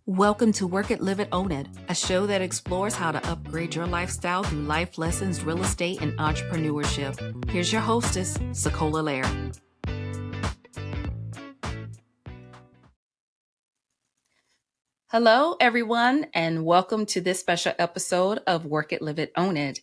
Welcome to Work It, Live It, Own It, a show that explores how to upgrade your lifestyle through life lessons, real estate, and entrepreneurship. Here's your hostess, SaCola Lehr. Hello, everyone, and welcome to this special episode of Work It, Live It, Own It.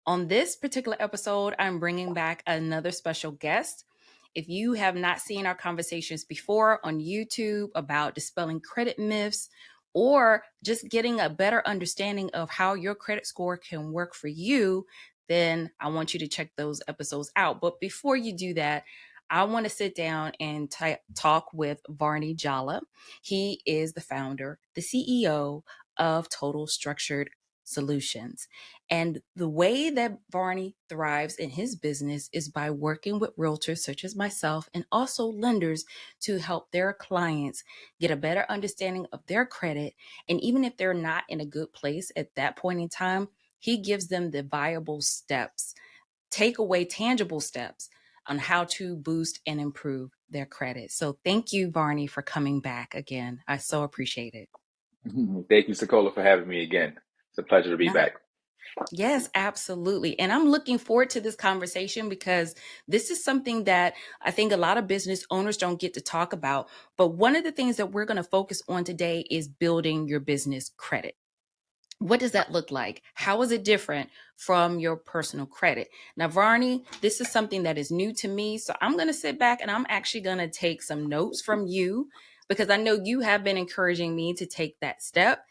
On this particular episode, I'm bringing back another special guest. If you have not seen our conversations before on YouTube about dispelling credit myths or just getting a better understanding of how your credit score can work for you, then I want you to check those episodes out. But before you do that, I want to sit down and talk with Varney Jallah. He is the founder, the CEO of Total Structured Solutions. And the way that Varney thrives in his business is by working with realtors such as myself and also lenders to help their clients get a better understanding of their credit. And even if they're not in a good place at that point in time, he gives them the viable steps, take away tangible steps on how to boost and improve their credit. So thank you, Varney, for coming back again. I so appreciate it. Thank you, SaCola, for having me again. It's a pleasure to be back. Yes, absolutely. And I'm looking forward to this conversation because this is something that I think a lot of business owners don't get to talk about. But one of the things that we're going to focus on today is building your business credit. What does that look like? How is it different from your personal credit? Now, Varney, this is something that is new to me. So I'm going to sit back and I'm actually going to take some notes from you because I know you have been encouraging me to take that step.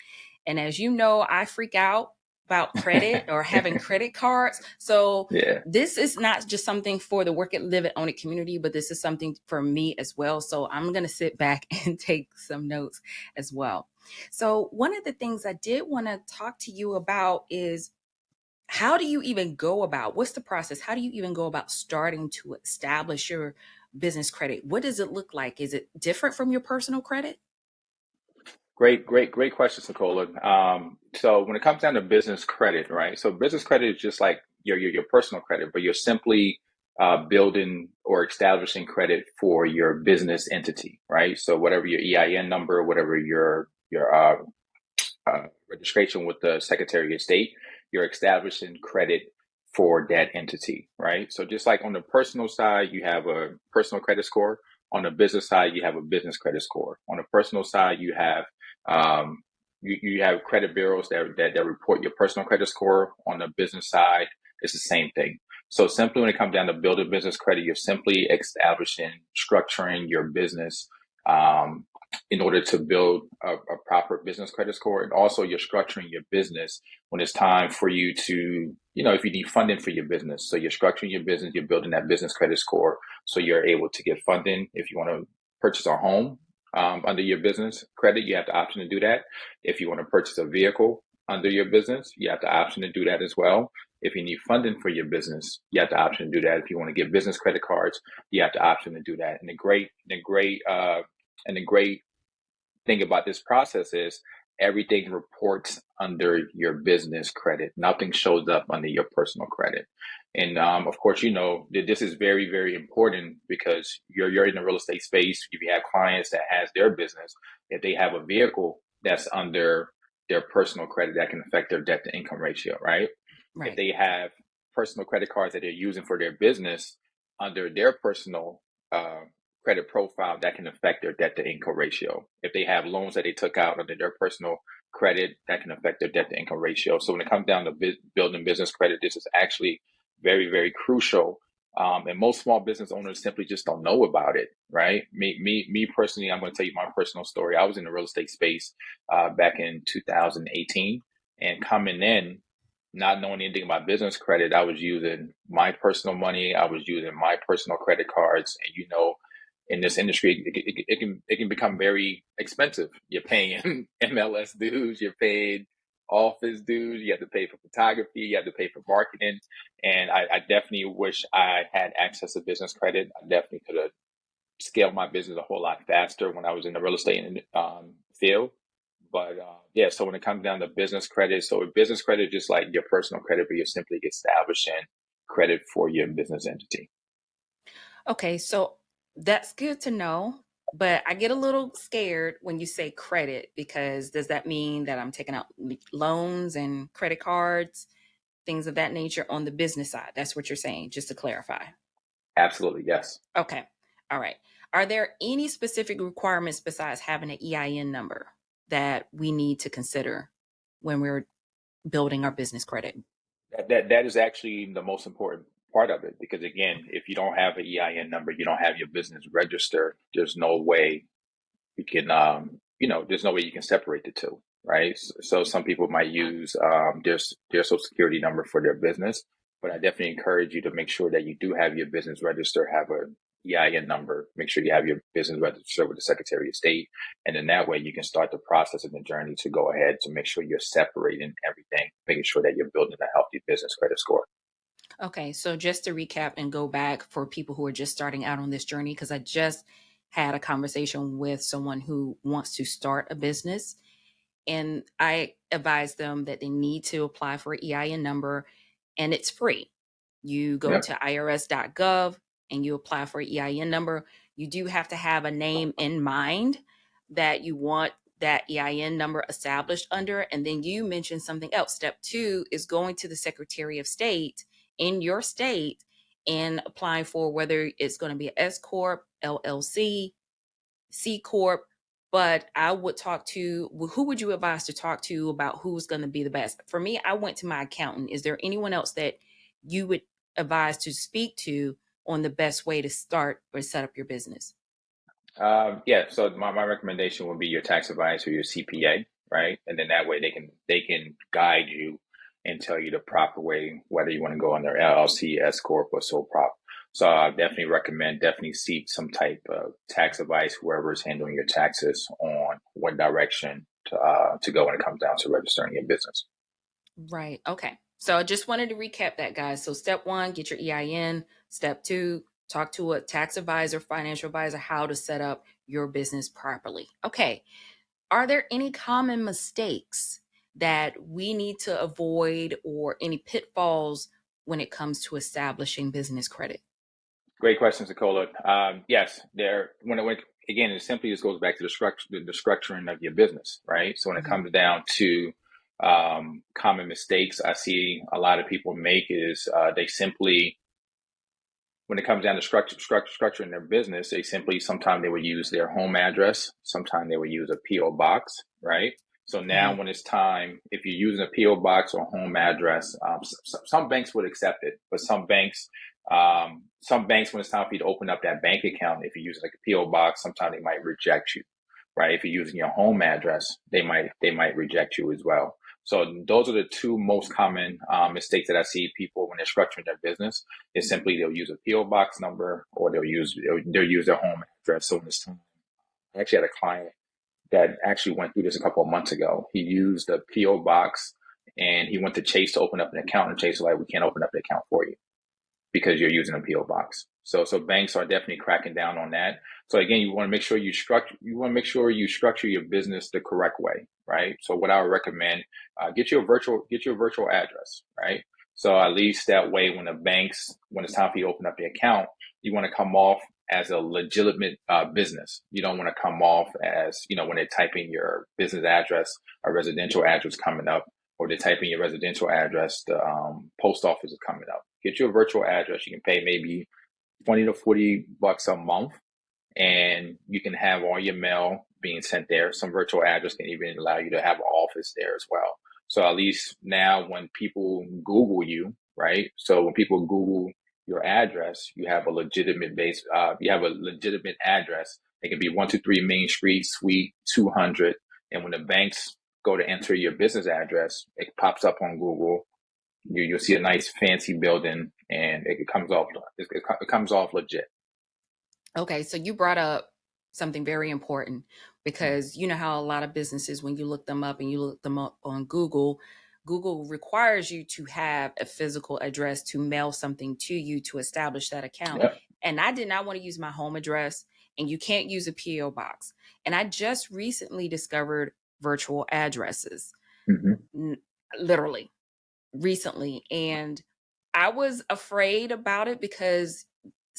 And as you know, I freak out about credit or having credit cards. So This is not just something for the Work It, Live It, Own It community, but this is something for me as well. So I'm going to sit back and take some notes as well. So one of the things I did want to talk to you about is how do you even go about, what's the process? How do you even go about starting to establish your business credit? What does it look like? Is it different from your personal credit? Great question, SaCola. So when it comes down to business credit, right? So business credit is just like your personal credit, but you're simply building or establishing credit for your business entity, right? So whatever your EIN number, whatever your registration with the Secretary of State, you're establishing credit for that entity, right? So just like on the personal side, you have a personal credit score. On the business side, you have a business credit score. On the personal side, you have you have credit bureaus that report your personal credit score. On the business side, it's the same thing. So simply when it comes down to building business credit, you're simply establishing, structuring your business in order to build a proper business credit score. And also you're structuring your business when it's time for you to, if you need funding for your business. So you're structuring your business, you're building that business credit score so you're able to get funding. If you want to purchase a home under your business credit, you have the option to do that. If you want to purchase a vehicle under your business, you have the option to do that as well. If you need funding for your business, you have the option to do that. If you want to get business credit cards, you have the option to do that. And the great thing about this process is everything reports under your business credit. Nothing shows up under your personal credit. And of course, that this is very, very important because you're in the real estate space. If you have clients that has their business, if they have a vehicle that's under their personal credit, that can affect their debt to income ratio, right? If they have personal credit cards that they're using for their business under their personal credit profile, that can affect their debt to income ratio. If they have loans that they took out under their personal credit, that can affect their debt to income ratio. So when it comes down to building business credit, this is actually very, very crucial. And most small business owners simply just don't know about it, right? Me personally, I'm going to tell you my personal story. I was in the real estate space back in 2018, and coming in, not knowing anything about business credit, I was using my personal money. I was using my personal credit cards, and in this industry, it can become very expensive. You're paying MLS dues, you're paying office dues, you have to pay for photography, you have to pay for marketing. And I definitely wish I had access to business credit. I definitely could have scaled my business a whole lot faster when I was in the real estate field. But so when it comes down to business credit, so business credit is just like your personal credit, but you're simply establishing credit for your business entity. Okay, so that's good to know. But I get a little scared when you say credit, because does that mean that I'm taking out loans and credit cards, things of that nature on the business side? That's what you're saying, just to clarify. Absolutely, yes. Okay. All right. Are there any specific requirements besides having an EIN number that we need to consider when we're building our business credit? That is actually the most important part of it, because again, if you don't have an EIN number, you don't have your business registered, there's no way you can there's no way you can separate the two, right? So some people might use their social security number for their business, but I definitely encourage you to make sure that you do have your business registered, have a EIN number, make sure you have your business registered with the Secretary of State, and then that way you can start the process and the journey to go ahead to make sure you're separating everything, making sure that you're building a healthy business credit score. Okay, so just to recap and go back for people who are just starting out on this journey, because I just had a conversation with someone who wants to start a business, and I advise them that they need to apply for an EIN number, and it's free. You go Yeah. to irs.gov and you apply for an EIN number. You do have to have a name in mind that you want that EIN number established under. And then you mentioned something else. Step two is going to the Secretary of State in your state and applying for whether it's going to be an S Corp, LLC, C Corp. But I would talk to, who would you advise to talk to about who's going to be the best? For me, I went to my accountant. Is there anyone else that you would advise to speak to on the best way to start or set up your business? Yeah, so my recommendation would be your tax advisor, your CPA, right? And then that way they can guide you and tell you the proper way, whether you want to go under LLC, S Corp, or sole prop. So I definitely recommend definitely seek some type of tax advice, whoever is handling your taxes, on what direction to go when it comes down to registering your business. Right. Okay. So I just wanted to recap that, guys. So step one, get your EIN. Step two, talk to a tax advisor, financial advisor, how to set up your business properly. Okay. Are there any common mistakes that we need to avoid or any pitfalls when it comes to establishing business credit? Great question, SaCola. Yes, there. Again, it simply just goes back to the structuring of your business, right? So when it Mhm. comes down to common mistakes, I see a lot of people make is they simply, when it comes down to structuring their business, they simply, sometimes they would use their home address, sometimes they would use a PO box, right? So now, Mhm. when it's time, if you're using a PO box or home address, some banks would accept it, but some banks, when it's time for you to open up that bank account, if you're using like a PO box, sometimes they might reject you, right? If you're using your home address, they might reject you as well. So those are the two most common mistakes that I see people when they're structuring their business. Is simply they'll use a PO box number, or they'll use their home address. So this time, I actually had a client that actually went through this a couple of months ago. He used a PO box, and he went to Chase to open up an account, and Chase was like, "We can't open up the account for you because you're using a PO box." So banks are definitely cracking down on that. So again, you want to make sure you structure your business the correct way, right? So what I would recommend, get your virtual address, right? So at least that way, when it's time for you to open up the account, you want to come off as a legitimate business. You don't want to come off as, when they type in your business address, a residential address coming up, or they type in your residential address, the post office is coming up. Get you a virtual address. You can pay maybe 20 to 40 bucks a month, and you can have all your mail being sent there. Some virtual address can even allow you to have an office there as well. So at least now, when people Google you, right? So when people Google your address, you have a legitimate address. It can be 123 Main Street, Suite 200. And when the banks go to enter your business address, it pops up on Google. You'll see a nice fancy building, and it comes off legit. Okay, so you brought up something very important, because you know how a lot of businesses, when you look them up and you look them up on Google, Google requires you to have a physical address to mail something to you to establish that account. Yep. And I did not want to use my home address, and you can't use a PO box. And I just recently discovered virtual addresses, Hmm. literally recently. And I was afraid about it because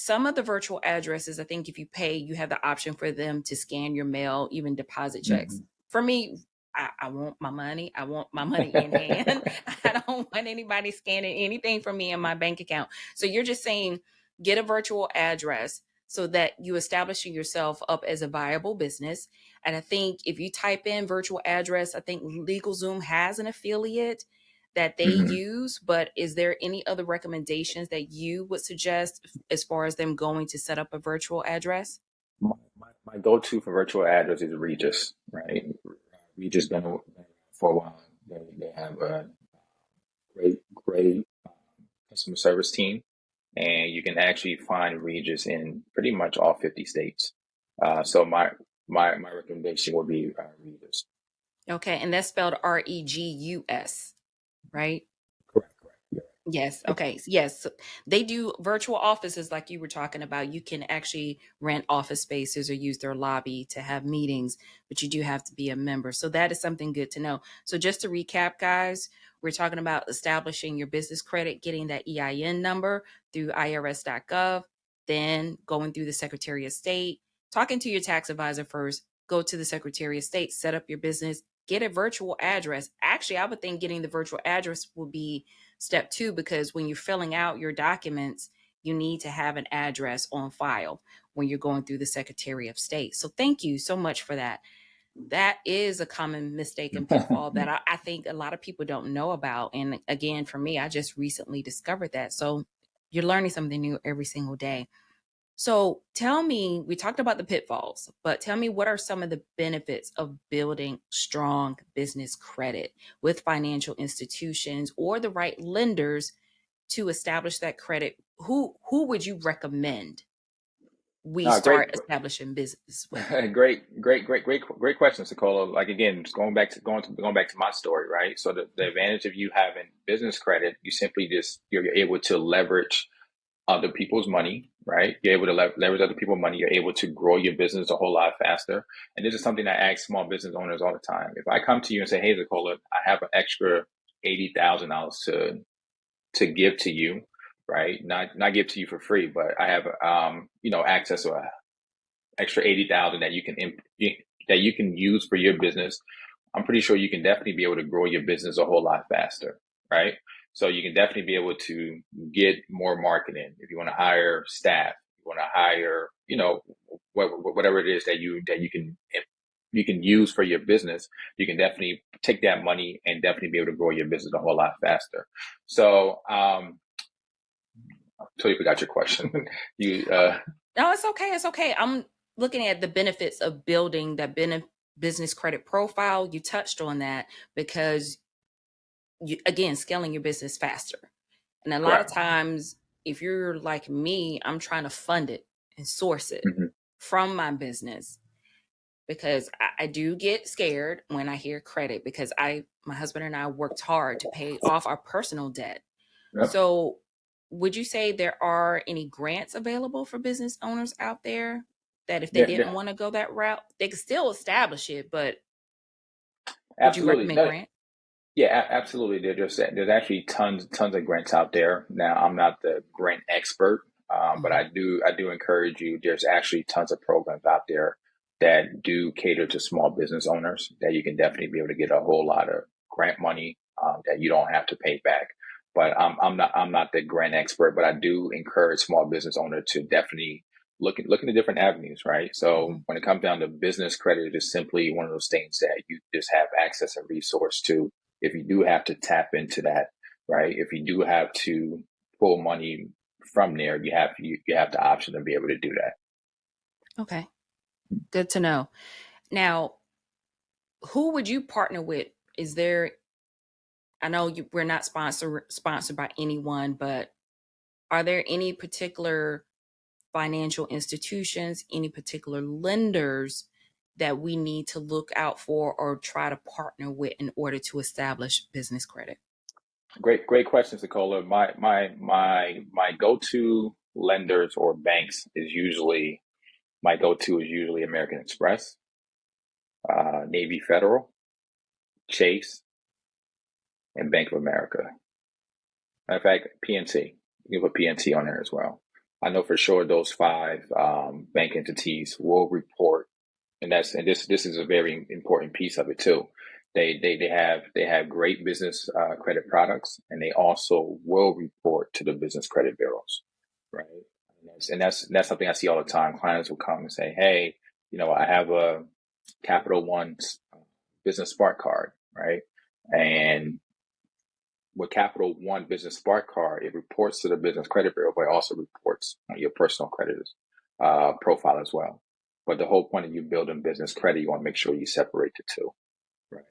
some of the virtual addresses, I think if you pay, you have the option for them to scan your mail, even deposit checks. Mhm. For me, I want my money. I want my money in hand. I don't want anybody scanning anything from me in my bank account. So you're just saying get a virtual address so that you establishing yourself up as a viable business. And I think if you type in virtual address, I think LegalZoom has an affiliate that they Mhm. use, but is there any other recommendations that you would suggest as far as them going to set up a virtual address? My go-to for virtual address is Regus, right? Regus been around for a while. They have a great customer service team, and you can actually find Regus in pretty much all 50 states. So my recommendation would be Regus. Okay, and that's spelled Regus, right? Correct. Yeah. Yes. Okay. Yes. They do virtual offices like you were talking about. You can actually rent office spaces or use their lobby to have meetings, but you do have to be a member. So that is something good to know. So just to recap, guys, we're talking about establishing your business credit, getting that EIN number through irs.gov, then going through the Secretary of State, talking to your tax advisor first, go to the Secretary of State, set up your business, get a virtual address. Actually, I would think getting the virtual address will be step two, because when you're filling out your documents, you need to have an address on file when you're going through the Secretary of State. So thank you so much for that. That is a common mistake and pitfall that I think a lot of people don't know about. And again, for me, I just recently discovered that. So you're learning something new every single day. So tell me, we talked about the pitfalls, but tell me what are some of the benefits of building strong business credit with financial institutions or the right lenders to establish that credit? Who would you recommend we Great, start establishing business with? great question, SaCola. Like again, just going back to my story, right? So the advantage of you having business credit, you simply just you're able to leverage other people's money, right? You're able to leverage other people's money. You're able to grow your business a whole lot faster. And this is something I ask small business owners all the time. If I come to you and say, "Hey, SaCola, I have an extra $80,000 to give to you," right? Not give to you for free, but I have access to a extra 80,000 that you can use for your business. I'm pretty sure you can definitely be able to grow your business a whole lot faster, right? So you can definitely be able to get more marketing if you want to hire staff, you want to hire, whatever it is that you can use for your business. You can definitely take that money and definitely be able to grow your business a whole lot faster. So, I totally forgot your question. you No, it's okay. It's okay. I'm looking at the benefits of building that business credit profile. You touched on that because you, again, scaling your business faster. And a lot of Correct. times, if you're like me, I'm trying to fund it and source it Hmm. from my business because I do get scared when I hear credit because my husband and I worked hard to pay off our personal debt. Yep. So, would you say there are any grants available for business owners out there that if they There, didn't there, want to go that route, they could still establish it, but would you absolutely. recommend No, grant? yeah, absolutely. There's actually tons of grants out there. Now, I'm not the grant expert, but Mhm. I do encourage you. There's actually tons of programs out there that do cater to small business owners that you can definitely be able to get a whole lot of grant money that you don't have to pay back. But I'm not the grant expert, but I do encourage small business owners to definitely look into different avenues, right? So Mhm. when it comes down to business credit, it is simply one of those things that you just have access and resource to if you do have to tap into that, right? If you do have to pull money from there, you have the option to be able to do that. Okay, good to know. Now, who would you partner with? Is there, I know we're not sponsored by anyone, but are there any particular financial institutions, any particular lenders that we need to look out for or try to partner with in order to establish business credit? Great question, SaCola. My go-to lenders or banks is usually my go-to is usually American Express, Navy Federal, Chase, and Bank of America. Matter of fact, PNC. You can put PNC on there as well. I know for sure those five bank entities will report, and this is a very important piece of it too. They have great business credit products, and they also will report to the business credit bureaus, right? And that's something I see all the time. Clients will come and say, "Hey, I have a Capital One Business Spark card, right?" And with Capital One Business Spark card, it reports to the business credit bureau, but it also reports on your personal creditors profile as well. But the whole point of you building business credit, you want to make sure you separate the two, right?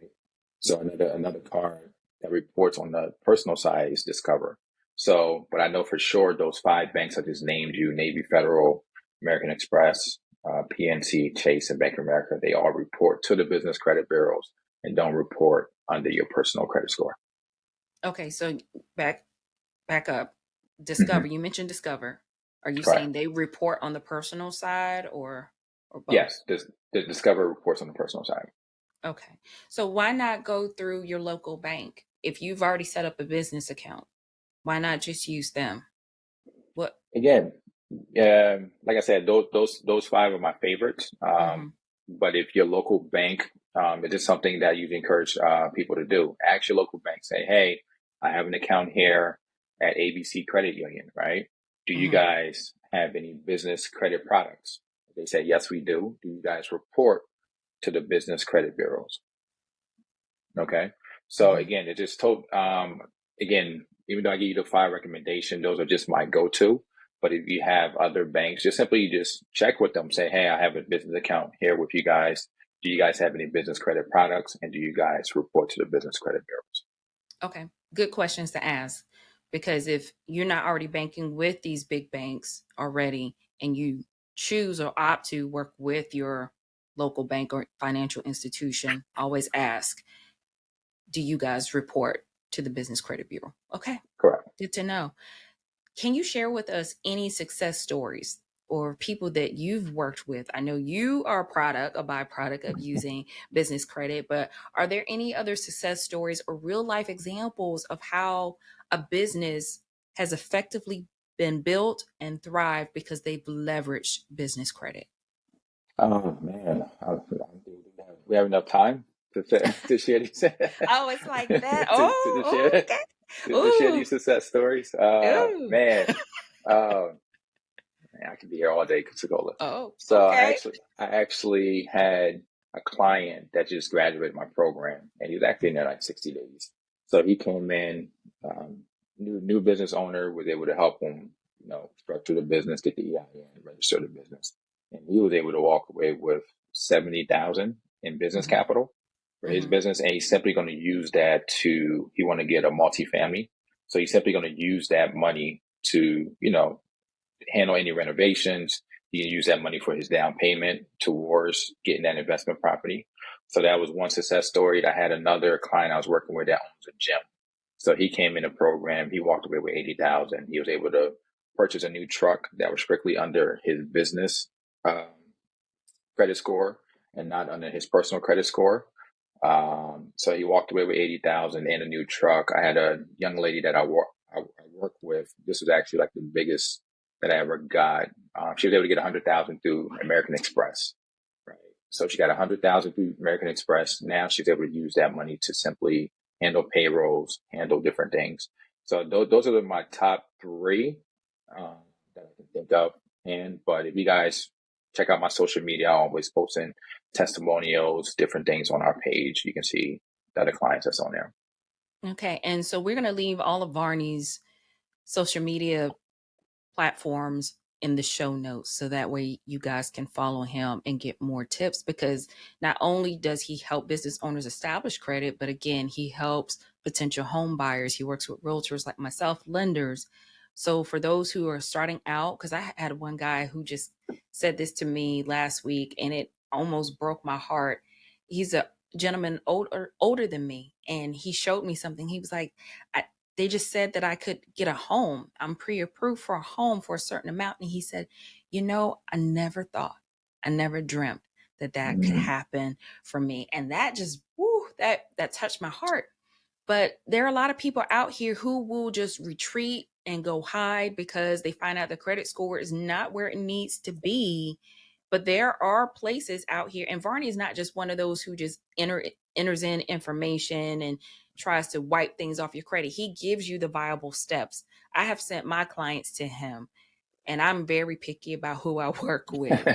So another card that reports on the personal side is Discover. So, but I know for sure those five banks I just named you, Navy Federal, American Express, PNC, Chase, and Bank of America, they all report to the business credit bureaus and don't report under your personal credit score. Okay, so back up. Mm-hmm. Discover. You mentioned Discover. Are you saying Correct. they report on the personal side or both? Yes, the Discover reports on the personal side. Okay. So why not go through your local bank? If you've already set up a business account, why not just use them? What? Again, like I said, those five are my favorites. Mhm. But if your local bank, it is something that you'd encourage people to do. Ask your local bank. Say, hey, I have an account here at ABC Credit Union, right? Do you Mhm. guys have any business credit products? If they say, yes, we do. Do you guys report to the business credit bureaus? Okay. So Mhm. again, it just told, again, even though I give you the five recommendation, those are just my go-to. But if you have other banks, just simply just check with them. Say, hey, I have a business account here with you guys. Do you guys have any business credit products? And do you guys report to the business credit bureaus? Okay. Good questions to ask, because if you're not already banking with these big banks already and you choose or opt to work with your local bank or financial institution, always ask, do you guys report to the business credit bureau? Okay. Correct. Good to know. Can you share with us any success stories or people that you've worked with? I know you are a byproduct of using business credit, but are there any other success stories or real life examples of how a business has effectively been built and thrived because they've leveraged business credit? Oh man, we have enough time to share these Oh, it's like that. to Oh, share okay. to share Ooh, these success stories. ooh. Man, uh, Man, I could be here all day, SaCola. Oh, So okay. I actually had a client that just graduated my program, and he was actually in there like 60 days. So he came in, new business owner, was able to help him, structure the business, get the EIN, register the business, and he was able to walk away with 70,000 in business Hmm. capital for his Hmm. business, and he's simply going to use that to he want to get a multifamily, so he's simply going to use that money to handle any renovations. He can use that money for his down payment towards getting that investment property. So that was one success story. I had another client I was working with that owns a gym. So he came in the program. He walked away with 80,000. He was able to purchase a new truck that was strictly under his business um, credit score and not under his personal credit score. So he walked away with 80,000 and a new truck. I had a young lady that I work with. This was actually like the biggest that I ever got. She was able to get 100,000 through American Express, right? So she got 100,000 through American Express. Now she's able to use that money to simply handle payrolls, handle different things. So those are my top three um, that I can think of. But if you guys check out my social media, I'm always posting testimonials, different things on our page. You can see the other clients that's on there. Okay. And so we're going to leave all of Varney's social media platforms in the show notes so that way you guys can follow him and get more tips, because not only does he help business owners establish credit, but again, he helps potential home buyers. He works with realtors like myself, lenders. So for those who are starting out, because I had one guy who just said this to me last week and it almost broke my heart. He's a gentleman older than me, and he showed me something. He was like, they just said that I could get a home. I'm pre-approved for a home for a certain amount. And he said, I never thought, I never dreamt that that could Mm-hmm. happen for me. And that just, woo, that touched my heart. But there are a lot of people out here who will just retreat and go hide because they find out the credit score is not where it needs to be. But there are places out here, and Varney is not just one of those who just enters in information and tries to wipe things off your credit. He gives you the viable steps. I have sent my clients to him, and I'm very picky about who I work with.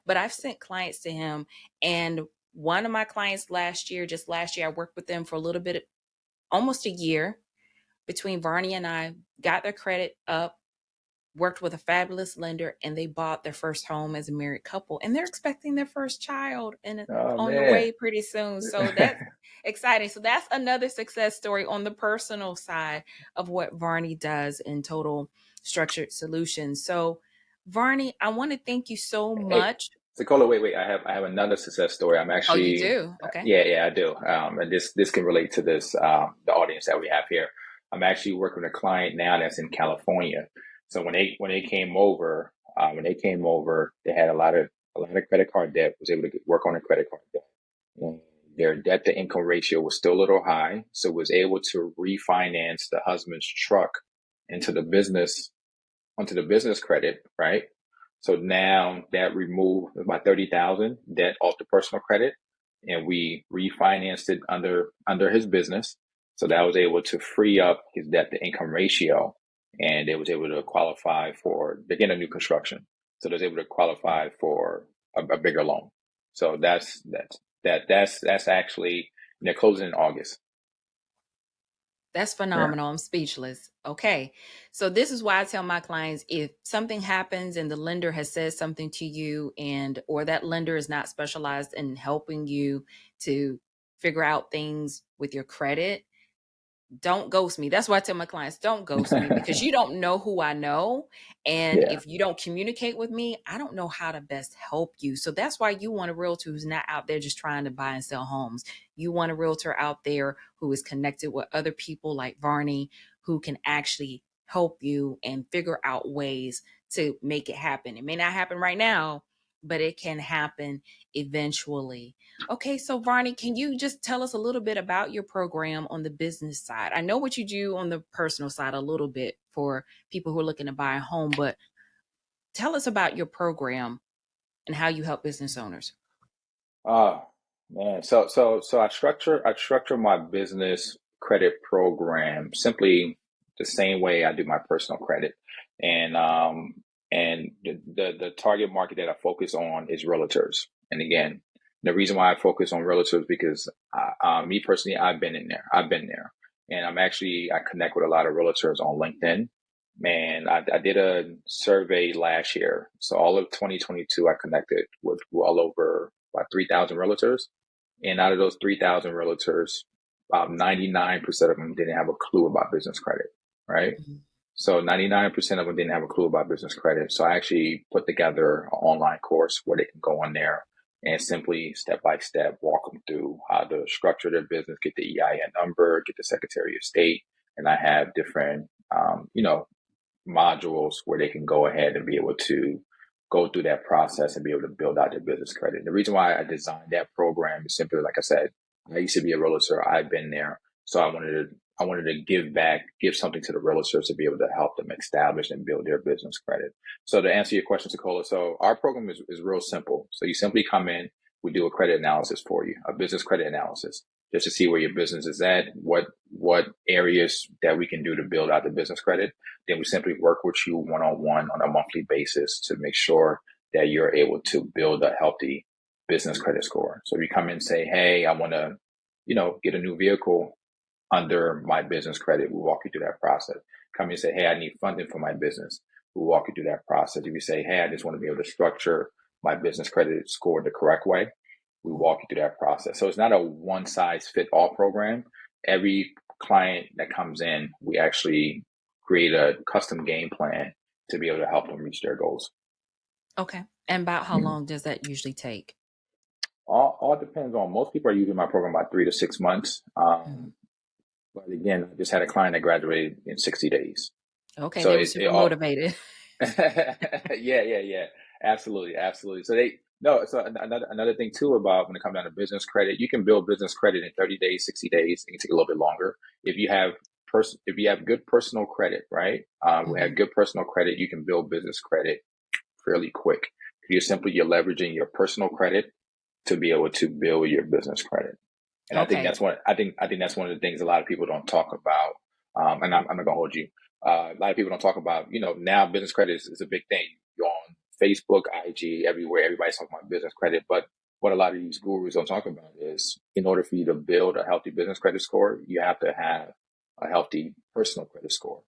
But I've sent clients to him, and one of my clients just last year, I worked with them for a little bit, almost a year. Between Varney and I, got their credit up, worked with a fabulous lender, and they bought their first home as a married couple, and they're expecting their first child and Oh on the man. way pretty soon. So that's exciting. So that's another success story on the personal side of what Varney does in Total Structured Solutions. So Varney, I want to thank you so Hey, much. SaCola, wait. I have another success story. I'm Oh, you actually, do? Okay. yeah, I do. And this can relate to this the audience that we have here. I'm actually working with a client now that's in California. So when they came over, they had a lot of credit card debt. Was able to work on a credit card debt. And their debt to income ratio was still a little high, so was able to refinance the husband's truck into the business onto the business credit, right? So now that removed about 30,000 debt off the personal credit, and we refinanced it under his business. So that was able to free up his debt to income ratio, and they was able to qualify for again a new construction. So they was able to qualify for a bigger loan. So that's actually, and they're closing in August. That's Yeah. phenomenal. I'm speechless. Okay. So this is why I tell my clients, if something happens and the lender has said something to you, and or that lender is not specialized in helping you to figure out things with your credit, don't ghost me. That's why I tell my clients, don't ghost me, because you don't know who I know. And Yeah. if you don't communicate with me, I don't know how to best help you. So that's why you want a realtor who's not out there just trying to buy and sell homes. You want a realtor out there who is connected with other people like Varney, who can actually help you and figure out ways to make it happen. It may not happen right now, but it can happen eventually. Okay, so Varney, can you just tell us a little bit about your program on the business side? I know what you do on the personal side a little bit for people who are looking to buy a home, but tell us about your program and how you help business owners. Oh man, so I structure my business credit program simply the same way I do my personal credit, and the target market that I focus on is realtors. And again, the reason why I focus on realtors because me personally, I've been there, and I connect with a lot of realtors on LinkedIn. Man, I did a survey last year. So all of 2022, I connected with well over about 3,000 realtors. And out of those 3,000 realtors, about 99% of them didn't have a clue about business credit, right? Mhm. So 99% of them didn't have a clue about business credit. So I actually put together an online course where they can go on there and simply step by step walk them through how to structure their business, get the EIN number, get the Secretary of State. And I have different, modules where they can go ahead and be able to go through that process and be able to build out their business credit. The reason why I designed that program is simply, like I said, I used to be a realtor. I've been there. So I wanted to give back, give something to the realtors to be able to help them establish and build their business credit. So to answer your question, Sacola, so our program is real simple. So you simply come in, we do a credit analysis for you, a business credit analysis, just to see where your business is at, what areas that we can do to build out the business credit. Then we simply work with you one on one on a monthly basis to make sure that you're able to build a healthy business credit score. So if you come in and say, hey, I want to, get a new vehicle under my business credit, we'll walk you through that process. Come in and say, hey, I need funding for my business. We'll walk you through that process. If you say, hey, I just want to be able to structure my business credit score the correct way, we walk you through that process. So it's not a one size fit all program. Every client that comes in, we actually create a custom game plan to be able to help them reach their goals. Okay. And about how Mhm. long does that usually take? All depends on, most people are using my program about 3 to 6 months. Mhm. But again, I just had a client that graduated in 60 days. Okay, So they were it super all, motivated. yeah. Absolutely, absolutely. So they no. So another thing too about when it comes down to business credit, you can build business credit in 30 days, 60 days. It can take a little bit longer if you have if you have good personal credit, right? We have good personal credit, you can build business credit fairly quick. You're leveraging your personal credit to be able to build your business credit. And Okay. I think that's one of the things a lot of people don't talk about. And I'm not gonna hold you. A lot of people don't talk about, now business credit is a big thing. You're on Facebook, IG, everywhere. Everybody's talking about business credit. But what a lot of these gurus don't talk about is, in order for you to build a healthy business credit score, you have to have a healthy personal credit score.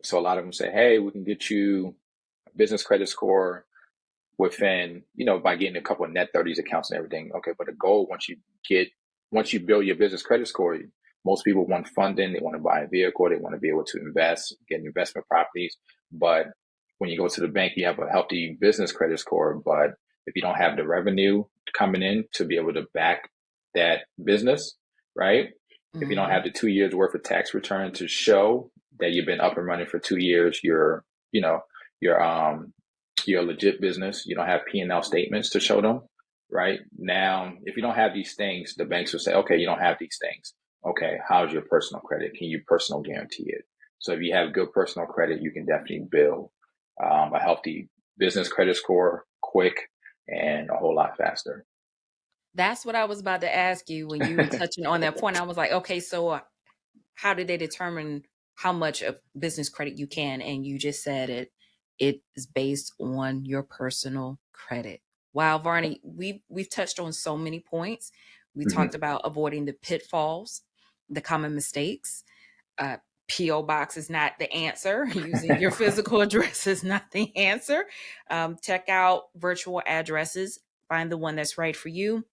So a lot of them say, hey, we can get you a business credit score within, by getting a couple of net 30s accounts and everything. Okay, but the goal, once you build your business credit score, most people want funding, they want to buy a vehicle, they want to be able to invest, get investment properties. But when you go to the bank, you have a healthy business credit score, but if you don't have the revenue coming in to be able to back that business, right? If you don't have the 2 years worth of tax return to show that you've been up and running for 2 years, you're a legit business. You don't have P&L statements to show them, right? Now, if you don't have these things, the banks will say, okay, you don't have these things. Okay, how's your personal credit? Can you personal guarantee it? So if you have good personal credit, you can definitely build a healthy business credit score quick and a whole lot faster. That's what I was about to ask you when you were touching on that point. I was like, okay, so how did they determine how much of business credit you can? And you just said it is based on your personal credit. Wow, Varney, we've touched on so many points. We talked about avoiding the pitfalls, the common mistakes. P.O. box is not the answer. Using your physical address is not the answer. Check out virtual addresses. Find the one that's right for you.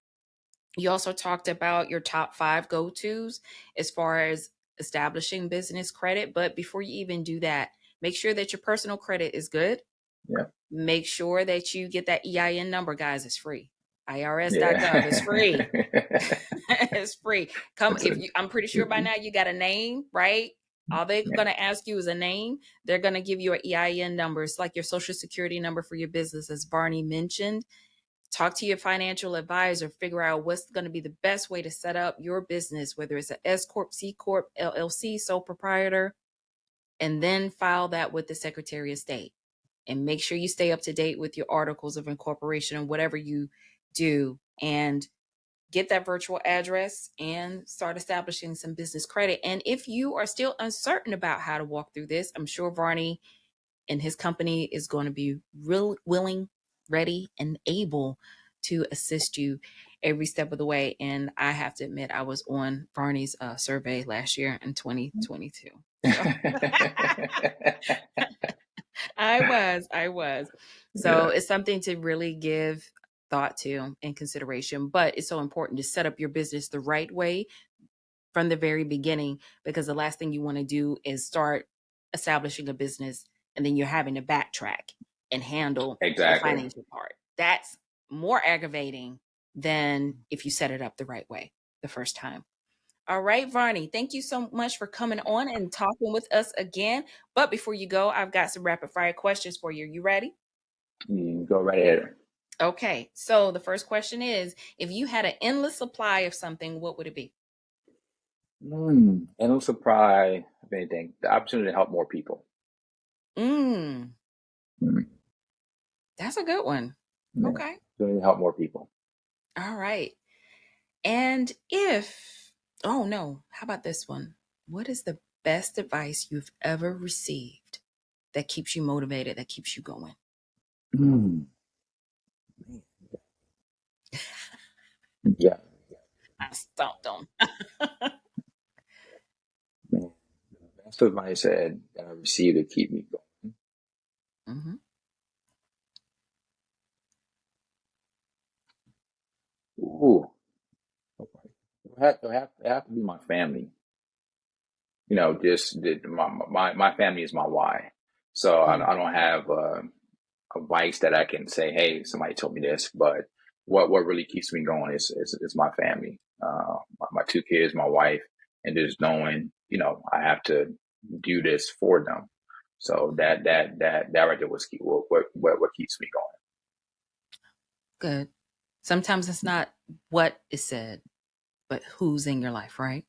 You also talked about your top 5 go-tos as far as establishing business credit. But before you even do that, make sure that your personal credit is good. Yeah. Make sure that you get that EIN number, guys. It's free. IRS.gov is free. Yeah. It's free. I'm pretty sure by now you got a name, right? All they're going to ask you is a name. They're going to give you an EIN number. It's like your social security number for your business, as Varney mentioned. Talk to your financial advisor, figure out what's going to be the best way to set up your business, whether it's an S Corp, C Corp, LLC, sole proprietor, and then file that with the Secretary of State. And make sure you stay up to date with your articles of incorporation and whatever you do, and get that virtual address and start establishing some business credit. And if you are still uncertain about how to walk through this, I'm sure Varney and his company is going to be real willing, ready, and able to assist you every step of the way. And I have to admit, I was on Varney's survey last year in 2022. So. I was. So it's something to really give thought to and consideration, but it's so important to set up your business the right way from the very beginning, because the last thing you want to do is start establishing a business and then you're having to backtrack and handle the Exactly. financial part. That's more aggravating than if you set it up the right way the first time. All right, Varney, thank you so much for coming on and talking with us again. But before you go, I've got some rapid fire questions for you. You ready? You go right ahead. Okay, so the first question is, if you had an endless supply of something, what would it be? Endless supply of anything. The opportunity to help more people. Mm, Mm. that's a good one. Yeah. Okay. To help more people. All right. Oh no, how about this one? What is the best advice you've ever received that keeps you motivated, that keeps you going? Mm. Yeah. I stumped them. Man. The best advice that I received to keep me going. Mm-hmm. Ooh. It have to be my family. Just my family is my why. So I don't have a vice that I can say, hey, somebody told me this, but what really keeps me going is my family, my 2 kids, my wife, and just knowing, I have to do this for them. So that right there was what keeps me going. Good. Sometimes it's not what is said, but who's in your life, right?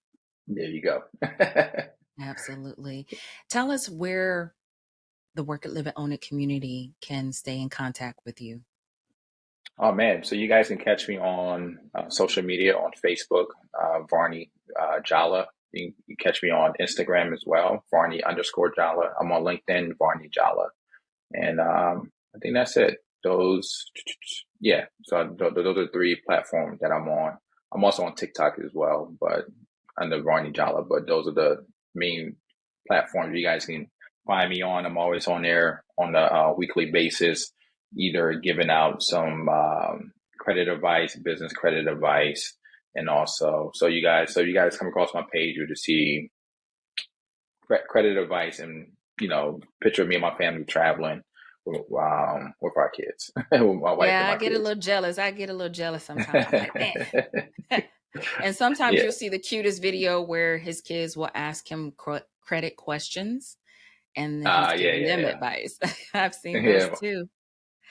There you go. Absolutely. Tell us where the Work It, Live It, Own It community can stay in contact with you. Oh man, so you guys can catch me on social media on Facebook, Varney Jallah. You can catch me on Instagram as well, Varney underscore Jallah. I'm on LinkedIn, Varney Jallah. And I think that's it. Those, yeah. So those are three platforms that I'm on. I'm also on TikTok as well, but under Varney Jallah. But those are the main platforms you guys can find me on. I'm always on there on a weekly basis, either giving out some credit advice, business credit advice, and also so you guys come across my page, you to see credit advice and picture of me and my family traveling with our kids, with my wife Yeah, and I my get a kids. little jealous. I get a little jealous sometimes. I'm like, man. And sometimes Yeah. you'll see the cutest video where his kids will ask him credit questions and then he's Yeah, giving them yeah, advice. I've seen yeah. those Yeah, too.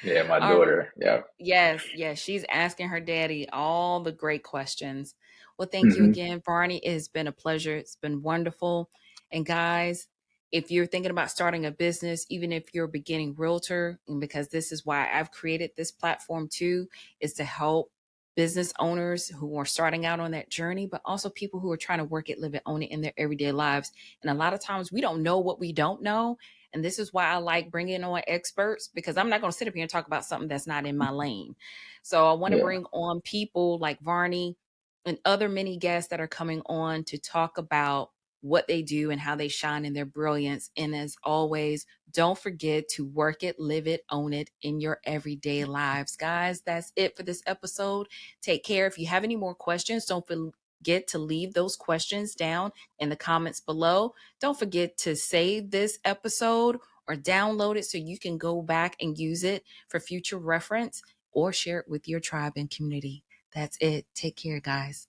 yeah, my All daughter. Yeah. Yes, yes. She's asking her daddy all the great questions. Well, thank you Hmm. again, Barney. It has been a pleasure. It's been wonderful. And guys, if you're thinking about starting a business, even if you're a beginning realtor, and because this is why I've created this platform too, is to help business owners who are starting out on that journey, but also people who are trying to work it, live it, own it in their everyday lives. And a lot of times we don't know what we don't know. And this is why I like bringing on experts, because I'm not going to sit up here and talk about something that's not in my lane. So I want to Yeah. bring on people like Varney and other many guests that are coming on to talk about what they do and how they shine in their brilliance. And as always, don't forget to work it, live it, own it in your everyday lives. Guys, that's it for this episode. Take care. If you have any more questions, don't forget to leave those questions down in the comments below. Don't forget to save this episode or download it so you can go back and use it for future reference or share it with your tribe and community. That's it. Take care, guys.